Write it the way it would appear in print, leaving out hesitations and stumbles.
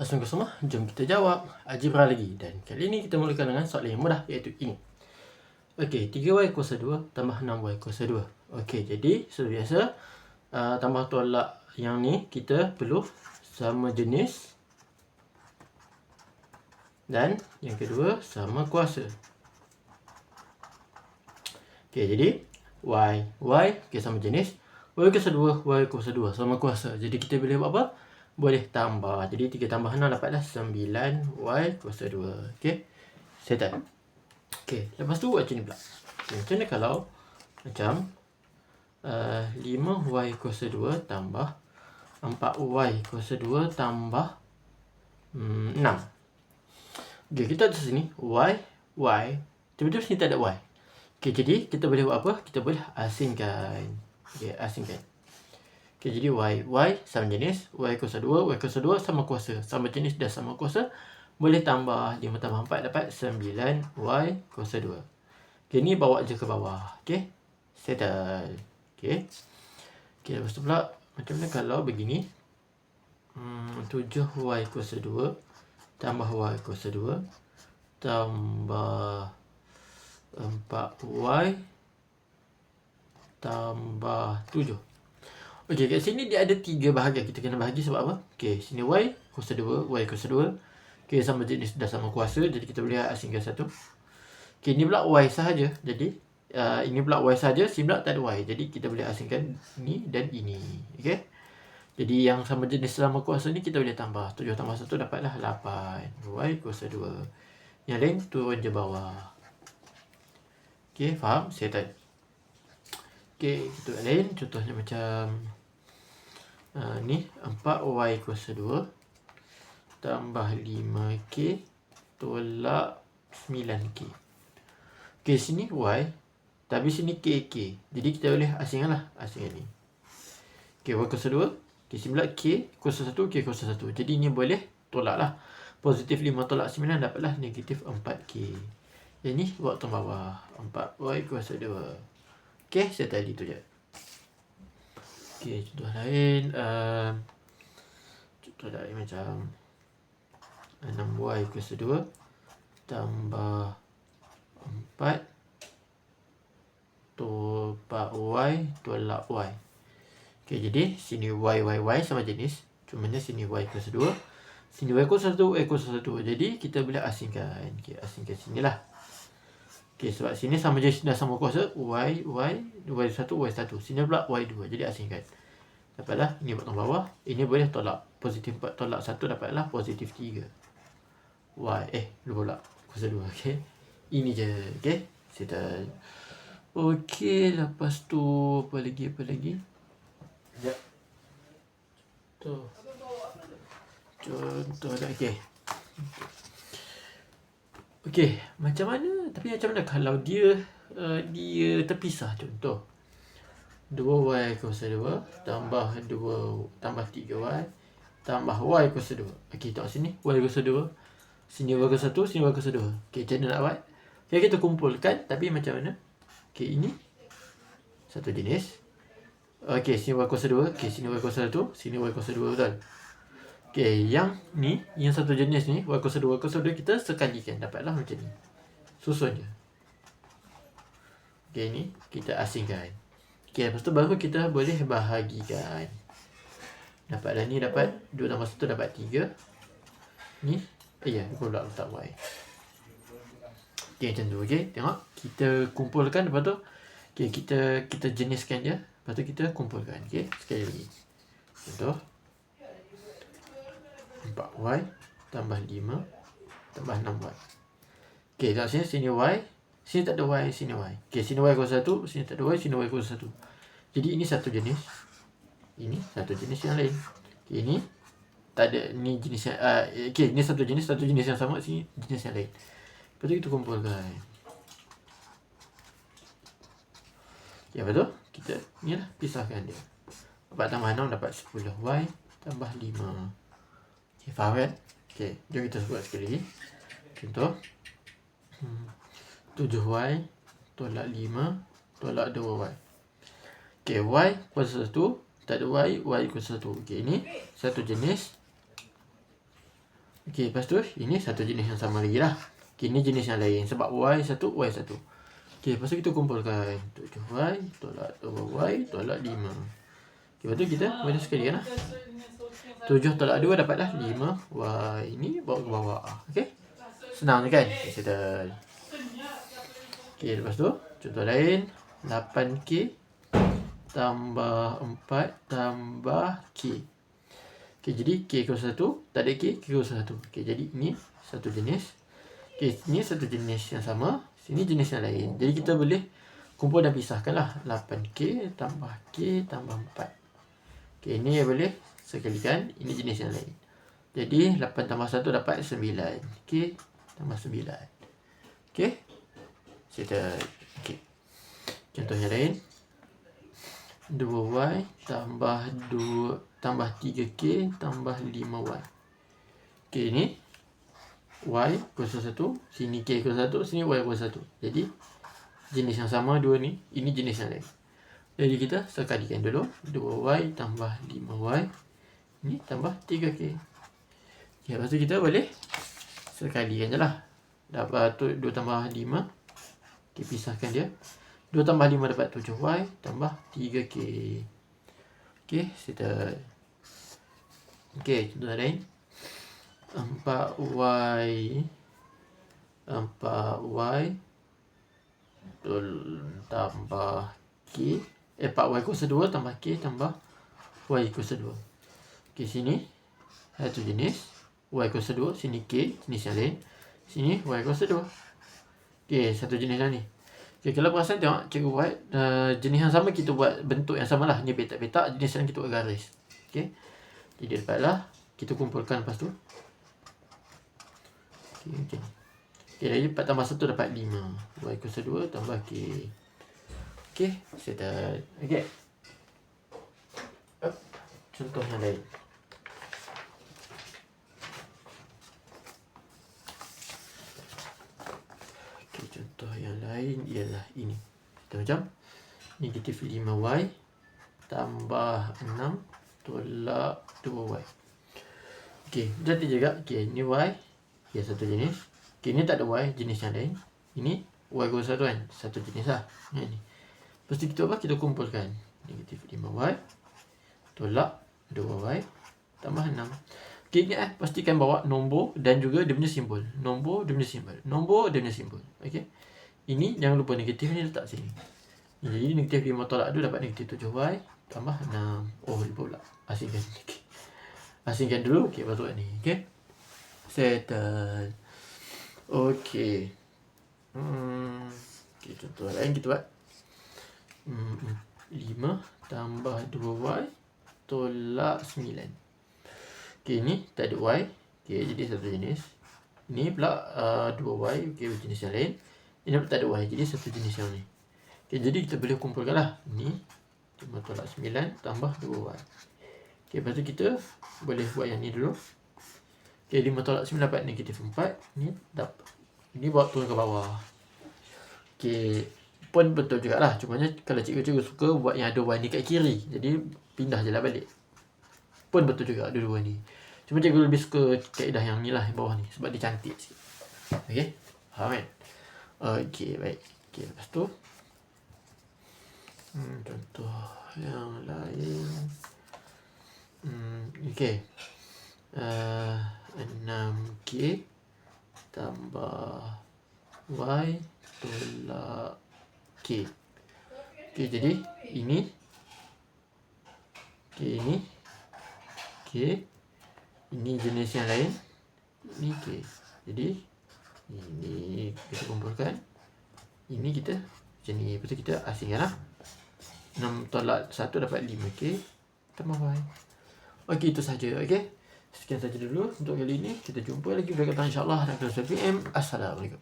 Assalamualaikum semua, jom kita jawab algebra lagi. Dan kali ini kita mulakan dengan soalan yang mudah, iaitu ini. Okey, 3y kuasa 2 tambah 6y kuasa 2. Okey, jadi seperti biasa, tambah tolak yang ni kita perlu sama jenis. Dan yang kedua sama kuasa. Okey, jadi y okay, sama jenis. Y kuasa 2, y kuasa 2 sama kuasa. Jadi kita boleh buat apa? Boleh tambah. Jadi 3 tambah 6 dapatlah 9y kuasa 2. Okey. Settle. Okey, lepas tu macam ni pula. Okay, macam ni kalau macam 5y kuasa 2 tambah 4y kuasa 2 tambah 6. Okey, kita ada sini y, tiba-tiba sini tak ada y. Okey, jadi kita boleh buat apa? Kita boleh asingkan. Okey, asingkan. Okey, jadi y sama jenis, y kuasa 2 sama kuasa. Sama jenis dah sama kuasa. Boleh tambah 5 tambah 4 dapat 9y kuasa 2. Okey, ni bawa je ke bawah. Okey, settle. Okey. Okey, lepas tu pula macam mana kalau begini? 7y kuasa 2 tambah y kuasa 2 tambah 4y tambah 7. Okey, kat sini dia ada 3 bahagian. Kita kena bahagi sebab apa? Okey, sini y kuasa 2, y kuasa 2. Okey, sama jenis dah sama kuasa. Jadi kita boleh asingkan satu. Okey, ni pula y sahaja. Jadi ini pula y sahaja, sini pula tak ada y. Jadi kita boleh asingkan ni dan ini. Okey. Jadi yang sama jenis sama kuasa ni kita boleh tambah. 7 tambah 1 dapatlah 8. Y kuasa 2. Yang lain turun je bawah. Okey, faham? Settle. Okey, kita buat lain. Contohnya macam ni 4y kuasa 2 tambah 5k tolak 9k. Okey, sini y, tapi sini k. Jadi kita boleh asingkan lah. Asingkan ni. Okey, y kuasa 2. Okey, sini pula k kuasa 1, k kuasa 1. Jadi ni boleh tolak lah. Positif 5 tolak 9 dapatlah negatif 4k. Yang ni buat tong bawah. 4y kuasa 2. Okey, saya tadi tu je. Okey, contoh lain. Contoh lain macam 6y kuasa 2 tambah 4y tolak y. Okey, jadi sini y sama jenis. Cumanya sini y kuasa 2. Sini y kuasa 1, y kuasa 1. Jadi kita boleh asingkan. Okey, asingkan sini lah. Okey, sebab sini sama jenis dah sama kuasa. Y 1, y 1. Sini pula y 2. Jadi asingkan. Dapatlah, ini buat tong bawah. Ini boleh tolak. Positif 4 tolak 1 dapatlah positif 3. Lupa pula. Kuasa 2. Okey. Ini je. Okey. Settle. Okey, lepas tu apa lagi? Sekejap. Contoh dah. Okey. Okey, macam mana? Tapi macam mana kalau dia terpisah? Contoh 2y kuasa 2 tambah 3y tambah y kuasa 2. Okey, tengok sini. Y kuasa 2. Sini y kuasa 1, sini y kuasa 2. Okey, macam mana nak buat? Okey, kita kumpulkan. Tapi macam mana? Okey, ini satu jenis. Okey, sini y kuasa 2. Okey, sini y kuasa 1, sini y kuasa 2, betul? Okey, yang ni, yang satu jenis ni, y kuasa 2, kita sekalikan. Dapatlah macam ni. Susun je. Okey, ni kita asingkan. Okey, lepas tu baru kita boleh bahagikan. Dapatlah ni, dapat 2 tambah 1 dapat 3. Ni, pula letak y. Okey, macam tu. Okey, tengok. Kita kumpulkan, lepas tu okey, kita jeniskan je. Lepas tu kita kumpulkan. Okey, sekali lagi. Contoh 4y tambah 5 tambah 6y. Okey, kat sini y. Sini tak ada y, sini y. Okey, sini y kuasa 1, sini tak ada y, sini y kuasa 1. Jadi ini satu jenis. Ini satu jenis yang lain. Okey, ini tak ada, ni jenis yang okey, ini satu jenis yang sama, sini jenis yang lain. Lepas tu kita kumpulkan. Okey, lepas tu kita ni lah pisahkan dia. 4 tambah 6 dapat 10y tambah 5. Okey, faham kan? Okey, jom kita buat sekali lagi. Contoh 7y tolak 5 tolak 2y. Okey, y kuasa 1, tak ada y kuasa 1. Okey, ini satu jenis. Okey, lepas tu ini satu jenis yang sama lagi lah. Okey, ini jenis yang lain sebab Y1, Y1. Okey, lepas tu kita kumpulkan 7Y tolak 2Y tolak 5. Okey, lepas tu kita boleh sekali kan lah. 7 tolak 2 dapatlah 5Y. Ini bawa ke bawah. Okey. Senang je kan? Settle. Okey, lepas tu contoh lain 8K tambah 4 tambah K. Okey, jadi K equal 1, tak ada K equal 1. Okey, jadi ini satu jenis. Okey, ini satu jenis yang sama, sini jenis yang lain. Jadi kita boleh kumpul dan pisahkan lah. 8K tambah K tambah 4. Okey, ini boleh sekalikan, ini jenis yang lain. Jadi 8 tambah 1 dapat 9. K tambah 9. Okey. Settle. Okey. Contoh yang lain. 2Y tambah 3K tambah 5Y. Okey, ni Y equal 1, sini K equal 1, sini Y equal 1. Jadi jenis yang sama dua ni, ini jenis yang lain. Jadi kita sekalikan dulu. 2Y tambah 5Y. Ni tambah 3K. Okay, lepas tu kita boleh sekalikan je lah. Dapat 2 tambah 5. Okay, pisahkan dia. 2 tambah 5 dapat 7Y tambah 3K. Okay, settle. Okay, contoh lain. 4Y tambah K. 4Y kuasa 2 tambah K tambah Y kuasa 2. Okay, sini satu jenis. Y kuasa 2. Sini K, jenis yang lain. Sini Y kuasa 2. Okay, satu jenis lah ni. Okay, kalau perasan tengok cikgu buat jenis yang sama, kita buat bentuk yang sama lah. Ni petak-petak, jenis yang kita buat garis. Okay, jadi dapatlah. Kita kumpulkan lepas tu. Okay. Okay, jadi 4 tambah 1 dapat 5. Y kuasa 2 tambah K. Okay, settle. Okay. Contoh yang lain. Okay, contoh yang lain ialah ini. Kita macam negatif 5Y tambah 6 tolak 2Y. Okay, jadi juga. Okay, ini Y. Ya, satu jenis. Okay, ini tak ada Y, jenis yang lain. Ini Y kuasa 1 kan, satu jenis lah. Ini. Lepas tu kita apa? Kita kumpulkan. Negatif 5Y tolak 2Y tambah 6. Okay, ingat pastikan bawa nombor dan juga dia punya simbol. Nombor, dia punya simbol. Nombor, dia punya simbol. Okay. Ini jangan lupa negatif ni letak sini. Jadi negatif 5 tolak 2 dapat negatif 7Y tambah 6. Oh, lupa pula. Asingkan. Okay. Asingkan dulu. Okay, lepas tu ni. Okay. Settle. Okay. Okay, contoh lain kita buat. 5 tambah 2Y tolak 9. Okay, ni tak ada Y. Okay, jadi satu jenis. Ni pula 2Y. Okay, jenis yang lain. Ini pula tak ada Y. Jadi satu jenis yang ni. Okay, jadi kita boleh kumpulkan lah. Ni 5 tolak 9 tambah 2Y. Okay, lepas tu kita boleh buat yang ni dulu. Okay, 5 tolak 9 dapat negatif 4. Ni dapat. Ini bawa turun ke bawah. Okay, pun betul jugalah. Cumanya kalau cikgu-cikgu suka buat yang ada Y ni kat kiri. Jadi pindah je lah balik. Pun betul juga dua-dua ni. Cuma cikgu lebih suka kaedah yang ni lah, yang bawah ni. Sebab dia cantik sikit. Okay, faham kan? Okay, baik. Okay, lepas tu contoh yang lain. Okay. 6K tambah Y tolak K. Okay, jadi ini K, ini K, ini jenis yang lain, ini K. Jadi ini kita kumpulkan, ini kita macam ni. Lepas tu kita asingkan lah. 6 tolak 1 dapat 5K tambah Y. Okey, itu saja. Okey, sekian saja dulu untuk kali ini. Kita jumpa lagi pada kesempatan insyaAllah dalam kelas PM. Assalamualaikum.